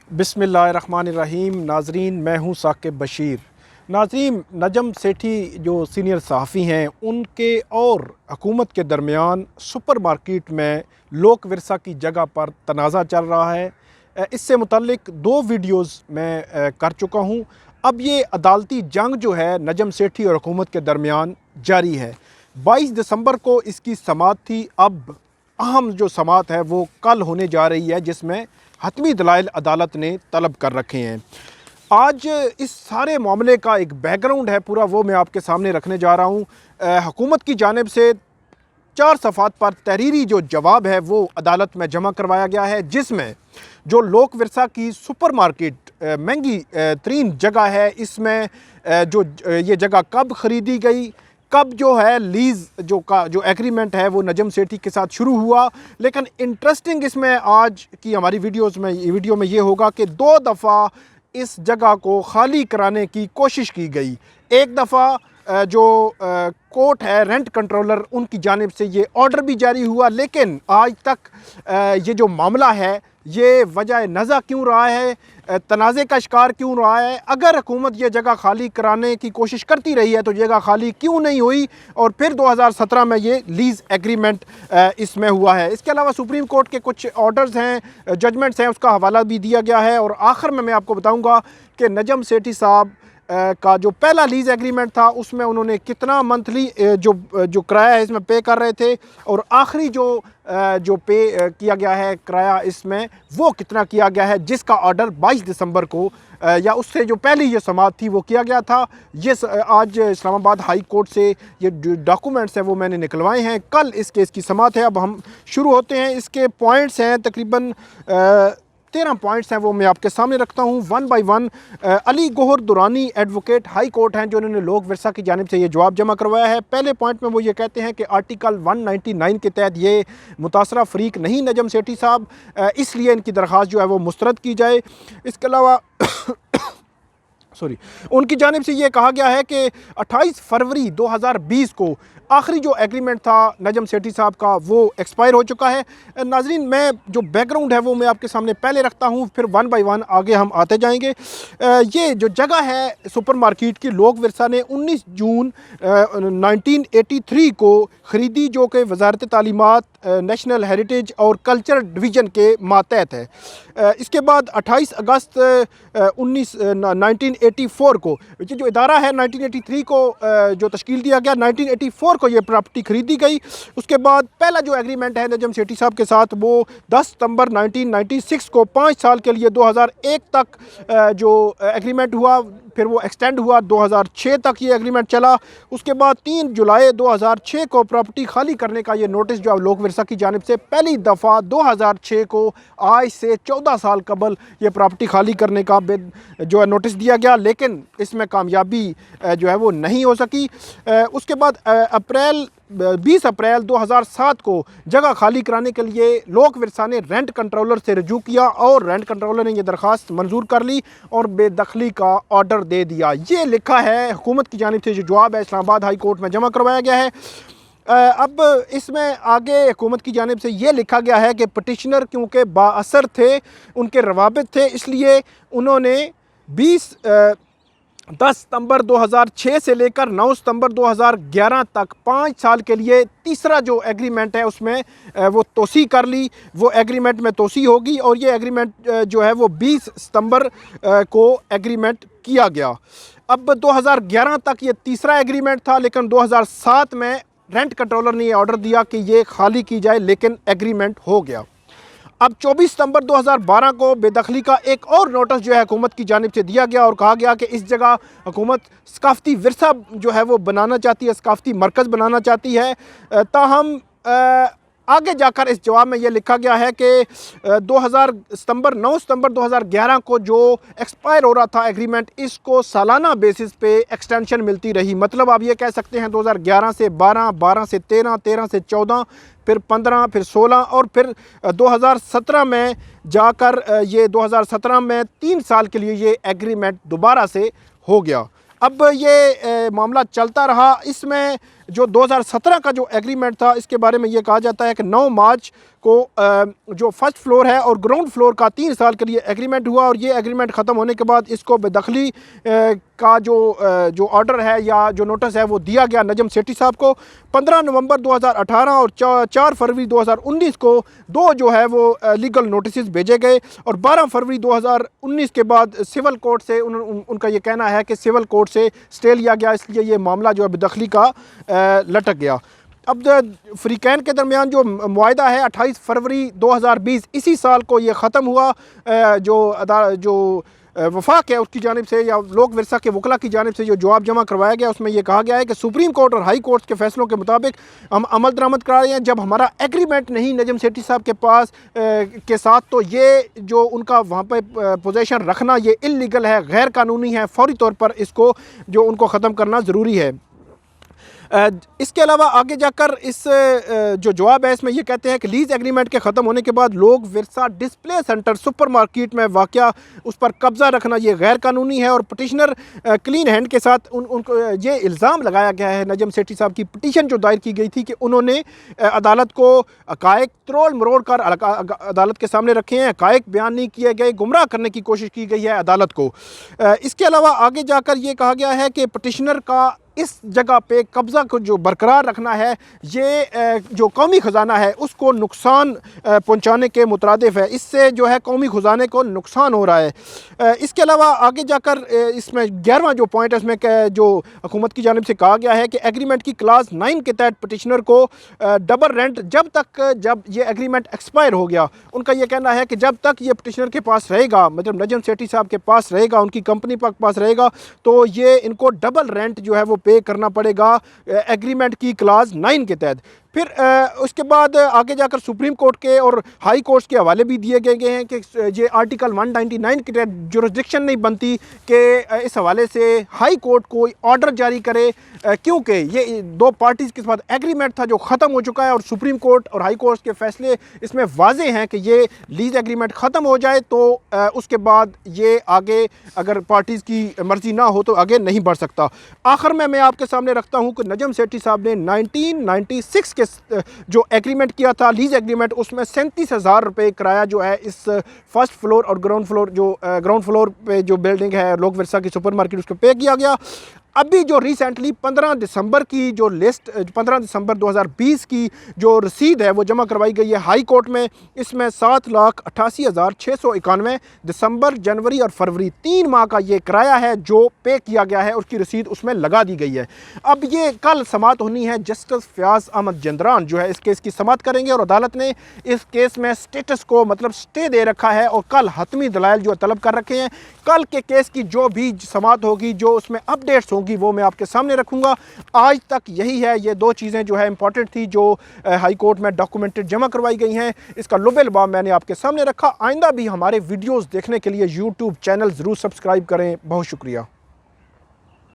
बिस्मिल्लाहिर्रहमानिर्रहीम। नाजरीन, मैं हूँ साकिब बशीर। नाजरीन, नजम सेठी जो सीनियर सहाफ़ी हैं, उनके और हुकूमत के दरमियान सुपर मार्केट में लोक विरसा की जगह पर तनाज़ा चल रहा है। इससे मुतल्लिक 2 वीडियोज़ मैं कर चुका हूँ। अब ये अदालती जंग जो है नजम सेठी और हुकूमत के दरमियान जारी है। 22 दिसंबर को इसकी समाअत थी। अब अहम जो समाअत है वो कल होने जा रही है, जिसमें हतमी दलाइल अदालत ने तलब कर रखे हैं। आज इस सारे मामले का एक बैकग्राउंड है पूरा, वो मैं आपके सामने रखने जा रहा हूँ। हुकूमत की जानिब से 4 सफ़ात पर तहरीरी जो जवाब है वो अदालत में जमा करवाया गया है, जिसमें जो लोक विरसा की सुपर मार्केट महंगी तरीन जगह है, इसमें ये जगह कब ख़रीदी गई, कब जो है लीज़ जो एग्रीमेंट है वो नजम सेठी के साथ शुरू हुआ। लेकिन इंटरेस्टिंग इसमें आज की हमारी वीडियो में ये होगा कि 2 दफ़ा इस जगह को खाली कराने की कोशिश की गई। एक दफ़ा जो कोर्ट है रेंट कंट्रोलर, उनकी जानिब से ये ऑर्डर भी जारी हुआ, लेकिन आज तक ये जो मामला है ये वजह नज़ा क्यों रहा है, तनाज़े का शिकार क्यों रहा है। अगर हुकूमत ये जगह खाली कराने की कोशिश करती रही है तो जगह खाली क्यों नहीं हुई, और फिर 2017 में ये लीज़ एग्रीमेंट इसमें हुआ है। इसके अलावा सुप्रीम कोर्ट के कुछ ऑर्डर्स हैं, जजमेंट्स हैं, उसका हवाला भी दिया गया है। और आखिर में मैं आपको बताऊँगा कि नजम सेठी साहब का जो पहला लीज़ एग्रीमेंट था उसमें उन्होंने कितना मंथली जो किराया है इसमें पे कर रहे थे, और आखिरी जो पे किया गया है किराया इसमें वो कितना किया गया है, जिसका ऑर्डर 22 दिसंबर को या उससे जो पहली ये समाअत थी वो किया गया था। ये आज इस्लामाबाद हाई कोर्ट से ये डॉक्यूमेंट्स हैं वो मैंने निकलवाए हैं। कल इस केस की समाअत है। अब हम शुरू होते हैं। इसके पॉइंट्स हैं तकरीबन 13 पॉइंट्स हैं, वो मैं आपके सामने रखता हूँ one by one. Ali Gohar Durrani advocate high court हैं, जो उन्होंने लोक विरसा की जानिब से ये जवाब जमा करवाया है। पहले पॉइंट में वो ये कहते हैं कि आर्टिकल 199 के तहत ये मुतासरा फरीक नहीं नजम सेठी साहब, इसलिए इनकी दरख्वास्त जो है वो मुस्तरद की जाए। इसके अलावा उनकी जानिब से ये कहा गया है कि 28 फरवरी 2020 को आखिरी जो एग्रीमेंट था नजम सेठी साहब का वो एक्सपायर हो चुका है। नाजरीन, मैं जो बैकग्राउंड है वो मैं आपके सामने पहले रखता हूँ, फिर वन बाई वन आगे हम आते जाएंगे। ये जो जगह है सुपर मार्केट की, लोक विरसा ने 19 जून 1983 को ख़रीदी, जो कि वजारत तालीमात, नेशनल हेरिटेज और कल्चर डिवीज़न के मातहत है। इसके बाद 28 अगस्त 1984 को ये जो इदारा है 1983 को जो तश्कील दिया गया, 1984 को ये प्रॉपर्टी ख़रीदी गई। उसके बाद पहला जो एग्रीमेंट है नजम सेठी साहब के साथ वो 10 सितंबर 1996 को 5 साल के लिए 2001 तक जो एग्रीमेंट हुआ, फिर वो एक्सटेंड हुआ 2006 तक ये एग्रीमेंट चला। उसके बाद 3 जुलाई 2006 को प्रॉपर्टी खाली करने का ये नोटिस जो लोक विरसा की जानिब से पहली दफ़ा 2006 को, आज से 14 साल कबल ये प्रॉपर्टी खाली करने का जो है नोटिस दिया गया, लेकिन इसमें कामयाबी जो है वो नहीं हो सकी। उसके बाद 20 अप्रैल 2007 को जगह खाली कराने के लिए लोक विरसा ने रेंट कंट्रोलर से रजू किया, और रेंट कंट्रोलर ने यह दरख्वास्त मंजूर कर ली और बेदखली का ऑर्डर दे दिया। ये लिखा है हुकूमत की जानिब से, जो जवाब है इस्लामाबाद हाई कोर्ट में जमा करवाया गया है। अब इसमें आगे हुकूमत की जानिब से ये लिखा गया है कि पटिशनर क्योंकि बाअसर थे, उनके रवाबित थे, इसलिए उन्होंने 10 सितंबर 2006 से लेकर 9 सितंबर 2011 तक 5 साल के लिए तीसरा जो एग्रीमेंट है उसमें वो तोसी कर ली। वो एग्रीमेंट में तोसी होगी, और ये एग्रीमेंट जो है वो 20 सितंबर को एग्रीमेंट किया गया। अब 2011 तक ये तीसरा एग्रीमेंट था, लेकिन 2007 में रेंट कंट्रोलर ने ये ऑर्डर दिया कि ये खाली की जाए, लेकिन एग्रीमेंट हो गया। अब 24 सितंबर 2012 को बेदखली का एक और नोटिस जो है हुकूमत की जानिब से दिया गया, और कहा गया कि इस जगह हुकूमत सकाफ़ती विरसा जो है वो बनाना चाहती है, सकाफ़ती मरकज़ बनाना चाहती है। ताहम आगे जाकर इस जवाब में ये लिखा गया है कि 9 सितंबर 2011 को जो एक्सपायर हो रहा था एग्रीमेंट, इसको सालाना बेसिस पे एक्सटेंशन मिलती रही। मतलब आप ये कह सकते हैं 2011 से 12, 12 से 13, 13 से 14, फिर 15, फिर 16, और फिर 2017 में जाकर ये 2017 में 3 साल के लिए ये एग्रीमेंट दोबारा से हो गया। अब ये मामला चलता रहा। इसमें जो 2017 का जो एग्रीमेंट था, इसके बारे में ये कहा जाता है कि 9 मार्च को जो फर्स्ट फ्लोर है और ग्राउंड फ्लोर का 3 साल के लिए एग्रीमेंट हुआ, और ये एग्रीमेंट ख़त्म होने के बाद इसको बेदखली का जो ऑर्डर है या जो नोटिस है वो दिया गया नजम सेठी साहब को। 15 नवंबर 2018 और 4 फरवरी 2019 को 2 जो है वो लीगल नोटिस भेजे गए, और 12 फरवरी 2019 के बाद सिविल कोर्ट से उनका ये कहना है कि सिविल कोर्ट से स्टे लिया गया, इसलिए ये मामला जो है बेदखली का लटक गया। अब फ़रीक़ैन के दरमियान जो मुआहदा है 28 फरवरी 2020 इसी साल को ये ख़त्म हुआ। जो वफाक है उसकी जानिब से या लोक विरसा के वकला की जानिब से जो जवाब जमा करवाया गया, उसमें यह कहा गया है कि सुप्रीम कोर्ट और हाई कोर्ट के फैसलों के मुताबिक हम अमल दरामद करा रहे हैं। जब हमारा एग्रीमेंट नहीं नजम सेठी साहब के पास के साथ, तो ये जो उनका वहाँ पे पोजीशन रखना ये इल्लीगल है, गैर कानूनी है, फौरी तौर पर इसको जो उनको ख़त्म करना ज़रूरी है। इसके अलावा आगे जाकर इस जो जवाब है इसमें ये कहते हैं कि लीज एग्रीमेंट के ख़त्म होने के बाद Lok Virsa display centre supermarket में वाक़या उस पर कब्ज़ा रखना ये गैर कानूनी है, और पटिशनर क्लीन हैंड के साथ उनको ये इल्ज़ाम लगाया गया है। नजम सेठी साहब की पटिशन जो दायर की गई थी कि उन्होंने अदालत को हक़ाइक़ त्रोड़ मरोड़ कर अदालत के सामने रखे हैं, हक़ाइक़ बयान नहीं किए गए, गुमराह करने की कोशिश की गई है अदालत को। इसके अलावा आगे जाकर ये कहा गया है कि पटिशनर का इस जगह पे कब्ज़ा को जो बरकरार रखना है, ये जो कौमी ख़जाना है उसको नुकसान पहुंचाने के मुतरादिफ है, इससे जो है कौमी ख़जाने को नुकसान हो रहा है। इसके अलावा आगे जाकर इसमें 11वां जो पॉइंट है इसमें जो हुकूमत की जानिब से कहा गया है कि एग्रीमेंट की क्लास 9 के तहत पटिशनर को डबल रेंट जब ये एग्रीमेंट एक्सपायर हो गया, उनका ये कहना है कि जब तक ये पटिशनर के पास रहेगा, मतलब नजम सेठी साहब के पास रहेगा, उनकी कंपनी के पास रहेगा, तो ये इनको डबल रेंट जो है वो पे करना पड़ेगा एग्रीमेंट की क्लास 9 के तहत। फिर उसके बाद आगे जाकर सुप्रीम कोर्ट के और हाई कोर्ट के हवाले भी दिए गए हैं कि ये आर्टिकल 199 के तहत जुरिस्डिक्शन नहीं बनती कि इस हवाले से हाई कोर्ट कोई ऑर्डर जारी करे, क्योंकि ये 2 पार्टीज़ के साथ एग्रीमेंट था जो ख़त्म हो चुका है, और सुप्रीम कोर्ट और हाई कोर्ट के फैसले इसमें वाजे हैं कि ये लीज एग्रीमेंट ख़त्म हो जाए तो उसके बाद ये आगे अगर पार्टीज़ की मर्ज़ी ना हो तो आगे नहीं बढ़ सकता। आखिर में मैं आपके सामने रखता हूँ कि नजम सेठी साहब ने 1996 के जो एग्रीमेंट किया था लीज एग्रीमेंट, उसमें 37,000 रुपये किराया जो है इस फर्स्ट फ्लोर और ग्राउंड फ्लोर पे जो बिल्डिंग है लोक विरसा की सुपर मार्केट, उसको पे किया गया। अभी जो रिसेंटली 15 दिसंबर की जो लिस्ट 15 दिसंबर 2020 की जो रसीद है वो जमा करवाई गई है हाई कोर्ट में, इसमें 7,88,691 दिसंबर, जनवरी और फरवरी 3 माह का ये किराया है जो पे किया गया है, उसकी रसीद उसमें लगा दी गई है। अब ये कल समाअत होनी है, जस्टिस फयाज अहमद जंदरान जो है इस केस की समाअत करेंगे, और अदालत ने इस केस में स्टेटस को मतलब स्टे दे रखा है, और कल हतमी दलाइल जो तलब कर रखे हैं। कल के केस की जो भी समाअत होगी, जो उसमें अपडेट्स होंगी, वो मैं आपके सामने रखूंगा। आज तक यही है, ये 2 चीज़ें जो है इंपॉर्टेंट थी जो हाई कोर्ट में डॉक्यूमेंटेड जमा करवाई गई हैं, इसका लुबे लुबाब मैंने आपके सामने रखा। आइंदा भी हमारे वीडियोस देखने के लिए यूट्यूब चैनल ज़रूर सब्सक्राइब करें। बहुत शुक्रिया।